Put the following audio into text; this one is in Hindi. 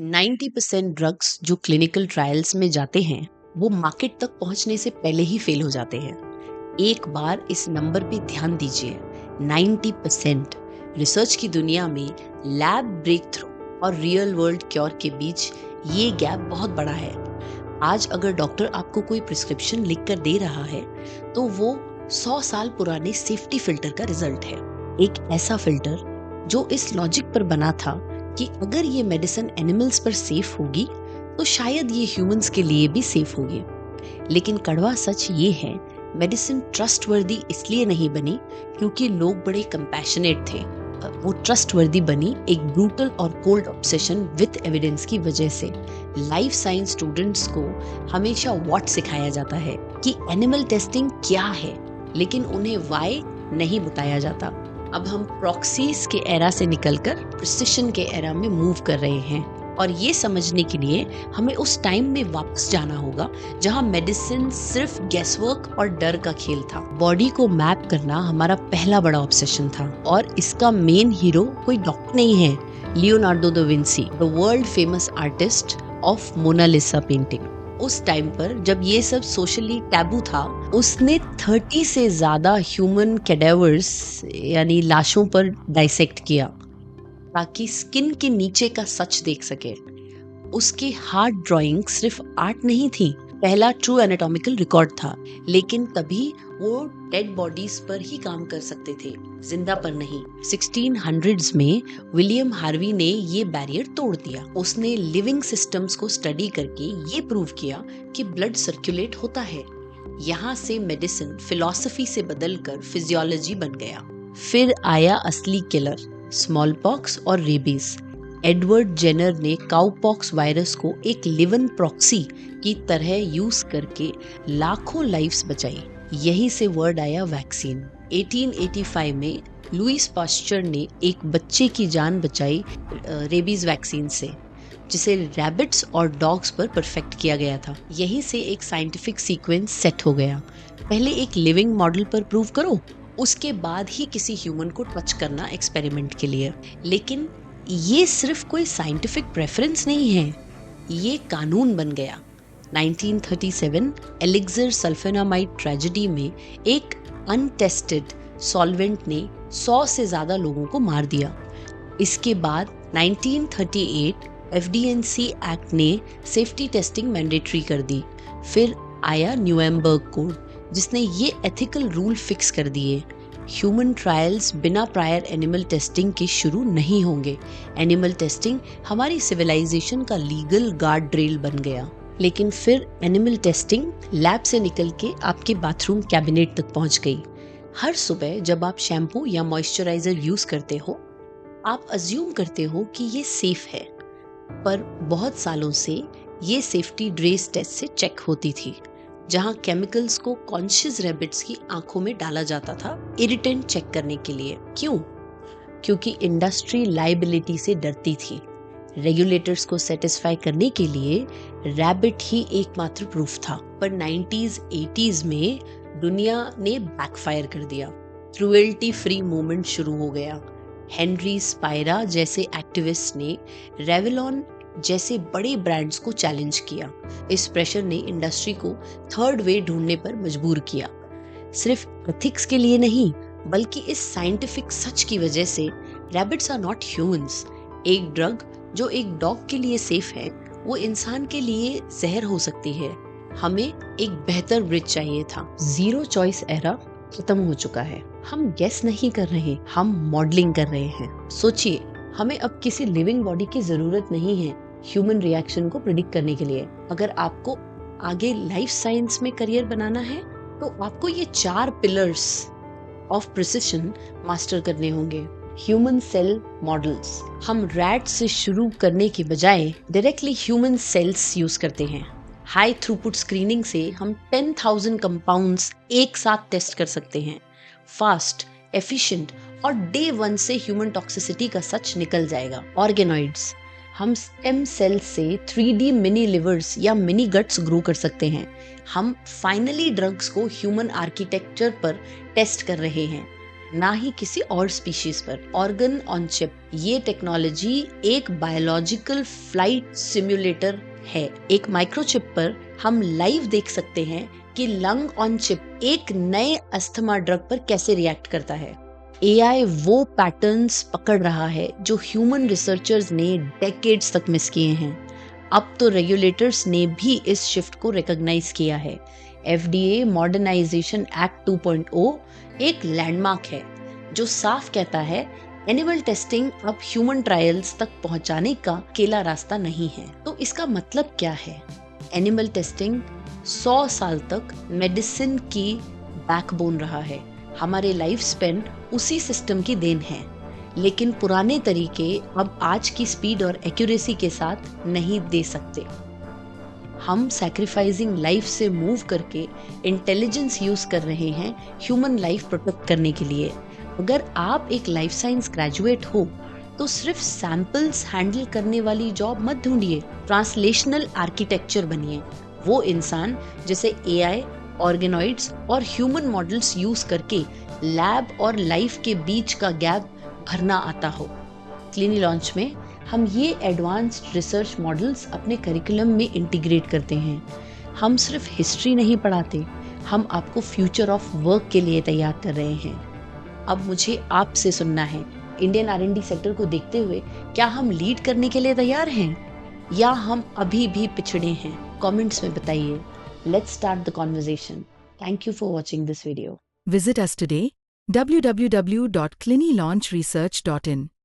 90% ड्रग्स जो क्लिनिकल ट्रायल्स में जाते हैं वो मार्केट तक पहुंचने से पहले ही फेल हो जाते हैं। एक बार इस नंबर पे ध्यान दीजिए, 90%। रिसर्च की दुनिया में लैब ब्रेक थ्रू और रियल वर्ल्ड क्योर के बीच ये गैप बहुत बड़ा है। आज अगर डॉक्टर आपको कोई प्रिस्क्रिप्शन लिख कर दे रहा है तो वो 100 साल पुराने सेफ्टी फिल्टर का रिजल्ट है। एक ऐसा फिल्टर जो इस लॉजिक पर बना था कि अगर ये मेडिसिन एनिमल्स पर सेफ होगी तो शायद ये ह्यूमंस के लिए भी सेफ होगी। लेकिन कड़वा सच ये है, मेडिसिन ट्रस्टवर्दी इसलिए नहीं बनी क्योंकि लोग बड़े कंपैशनेट थे। वो ट्रस्टवर्दी बनी एक ब्रूटल और कोल्ड ऑब्सेशन विद एविडेंस की वजह से। लाइफ साइंस स्टूडेंट्स को हमेशा व्हाट सिखाया जाता है कि एनिमल टेस्टिंग क्या है, लेकिन उन्हें व्हाई नहीं बताया जाता। अब हम प्रॉक्सीज के एरा से निकलकर प्रिसिशन के एरा में मूव कर रहे हैं, और ये समझने के लिए हमें उस टाइम में वापस जाना होगा जहां मेडिसिन सिर्फ गैसवर्क और डर का खेल था। बॉडी को मैप करना हमारा पहला बड़ा ऑब्सेशन था, और इसका मेन हीरो कोई डॉक्टर नहीं है, Leonardo da Vinci, the world famous artist of Mona Lisa painting. उस टाइम पर जब ये सब सोशली टैबू था, उसने 30 से ज्यादा ह्यूमन कैडेवर्स यानी लाशों पर डाइसेक्ट किया ताकि स्किन के नीचे का सच देख सके। उसकी हार्ट ड्राइंग सिर्फ आर्ट नहीं थी, पहला ट्रू एनाटॉमिकल रिकॉर्ड था, लेकिन तभी वो डेड बॉडीज पर ही काम कर सकते थे, जिंदा पर नहीं। 1600s में विलियम हार्वी ने ये बैरियर तोड़ दिया। उसने लिविंग सिस्टम्स को स्टडी करके ये प्रूव किया कि ब्लड सर्कुलेट होता है। यहाँ से मेडिसिन फिलॉसफी से बदलकर फिजियोलॉजी बन गया। फिर आया असली किलर, स्मॉल पॉक्स और रेबीज। एडवर्ड जेनर ने काउपॉक्स वायरस को एक लिवन प्रॉक्सी की तरह यूज करके लाखों लाइफ्स बचाई। यही से वर्ड आया वैक्सीन। 1885 में लुईस पास्चर ने एक बच्चे की जान बचाई रेबीज वैक्सीन से, जिसे रैबिट्स और डॉग्स पर परफेक्ट किया गया था। यही से एक साइंटिफिक सीक्वेंस सेट हो गया। पहले एक लिविंग मॉडल पर प्रूव करो, उसके बाद ही किसी ह्यूमन को टच करना एक्सपेरिमेंट के लिए। लेकिन ये सिर्फ कोई साइंटिफिक प्रेफरेंस नहीं है, ये कानून बन गया। 1937 एलिक्सर सल्फेनामाइड ट्रेजेडी में एक अनटेस्टेड सॉल्वेंट ने 100 से ज्यादा लोगों को मार दिया। इसके बाद 1938 एफडीएनसी एक्ट ने सेफ्टी टेस्टिंग मैंडेटरी कर दी। फिर आया न्यूरेमबर्ग कोड, जिसने ये एथिकल रूल फिक्स कर दिए, ह्यूमन ट्रायल्स बिना प्रायर एनिमल टेस्टिंग के शुरू नहीं होंगे। एनिमल टेस्टिंग हमारी सिविलाइजेशन का लीगल गार्ड रेल बन गया। लेकिन फिर एनिमल टेस्टिंग लैब से निकल के आपके बाथरूम कैबिनेट तक पहुंच गई। हर सुबह जब आप शैम्पू या मॉइस्चराइजर यूज करते हो, आप अज्यूम करते हो कि ये सेफ है, पर बहुत सालों से ये सेफ्टी ड्रेस टेस्ट से चेक होती थी, जहां केमिकल्स को कॉन्शियस रैबिट्स की आंखों में डाला जाता था इरिटेंट चेक करने के लिए। क्यों? क्योंकि इंडस्ट्री लायबिलिटी से डरती थी। रेगुलेटर्स को सेटिस्फाई करने के लिए रैबिट ही एकमात्र प्रूफ था। पर 90s 80s में दुनिया ने बैकफायर कर दिया। क्रूएल्टी फ्री मूवमेंट शुरू हो गया। हेनरी स्पायरा जैसे एक्टिविस्ट ने रेवलॉन जैसे बड़े ब्रांड्स को चैलेंज किया। इस प्रेशर ने इंडस्ट्री को थर्ड वे ढूंढने पर मजबूर किया। सिर्फ एथिक्स के लिए नहीं, बल्कि इस साइंटिफिक सच की वजह से रैबिट्स आर नॉट ह्यूमंस। एक ड्रग जो एक डॉग के लिए सेफ है, वो इंसान के लिए जहर हो सकती है। हमें एक बेहतर ब्रिज चाहिए था। जीरो चॉइस एरा खत्म हो चुका है। हम गेस नहीं कर रहे, हम मॉडलिंग कर रहे हैं। सोचिए, हमें अब किसी लिविंग बॉडी की जरूरत नहीं है ह्यूमन रिएक्शन को प्रिडिक्ट करने के लिए। अगर आपको आगे लाइफ साइंस में करियर बनाना है तो आपको ये 4 पिलर्स ऑफ प्रिसिशन मास्टर करने होंगे। Human cell models. हम रैट से शुरू करने के बजाय डायरेक्टली ह्यूमन सेल्स यूज करते हैं। हाई थ्रूपुट स्क्रीनिंग से हम 10,000 कंपाउंड्स एक साथ टेस्ट कर सकते हैं। फास्ट, एफिशिएंट और डे 1 से ह्यूमन टॉक्सिसिटी का सच निकल जाएगा। ऑर्गेनॉइड्स। हम स्टेम सेल से 3D मिनी लिवर्स या मिनी गट्स ग्रो कर सकते हैं। हम फाइनली ड्रग्स को ह्यूमन आर्किटेक्चर पर टेस्ट कर रहे हैं। ना ही किसी और स्पीशीज पर। ऑर्गन ऑन चिप, ये टेक्नोलॉजी एक बायोलॉजिकल फ्लाइट सिम्युलेटर है। एक माइक्रोचिप पर हम लाइव देख सकते हैं कि लंग ऑन चिप एक नए अस्थमा ड्रग पर कैसे रिएक्ट करता है। एआई वो पैटर्न्स पकड़ रहा है जो ह्यूमन रिसर्चर्स ने डेकेड्स तक मिस किए हैं। अब तो रेगुलेटर्स ने भी इस शिफ्ट को रिकॉग्नाइज किया है। एफडीए मॉडर्नाइजेशन एक्ट 2.0 एक लैंडमार्क है जो साफ कहता है एनिमल टेस्टिंग अब ह्यूमन ट्रायल्स तक पहुंचाने का अकेला रास्ता नहीं है। तो इसका मतलब क्या है? एनिमल टेस्टिंग 100 साल तक मेडिसिन की बैकबोन रहा है। हमारे लाइफ स्पेन उसी सिस्टम की देन है, लेकिन पुराने तरीके अब आज की स्पीड और एक्यूरेसी के साथ नहीं दे सकते। हम सैक्रिफाइसिंग लाइफ से मूव करके इंटेलिजेंस यूज कर रहे हैं ह्यूमन लाइफ प्रोटेक्ट करने के लिए। अगर आप एक लाइफ साइंस ग्रेजुएट हो तो सिर्फ सैंपल्स हैंडल करने वाली जॉब मत ढूंढिए, ट्रांसलेशनल आर्किटेक्चर बनिए। वो इंसान जिसे एआई, ऑर्गेनॉइड्स और ह्यूमन मॉडल्स यूज करके लैब और लाइफ के बीच का गैप भरना आता हो। क्लिनी लॉन्च में हम ये एडवांस्ड रिसर्च मॉडल्स अपने करिकुलम में इंटीग्रेट करते हैं। हम सिर्फ हिस्ट्री नहीं पढ़ाते, हम आपको फ्यूचर ऑफ वर्क के लिए तैयार कर रहे हैं। अब मुझे आपसे सुनना है, इंडियन R&D सेक्टर को देखते हुए क्या हम लीड करने के लिए तैयार हैं या हम अभी भी पिछड़े हैं? कमेंट्स में बताइए। Let's start the conversation. Thank you for watching this video. Visit us today www.clinilaunchresearch.in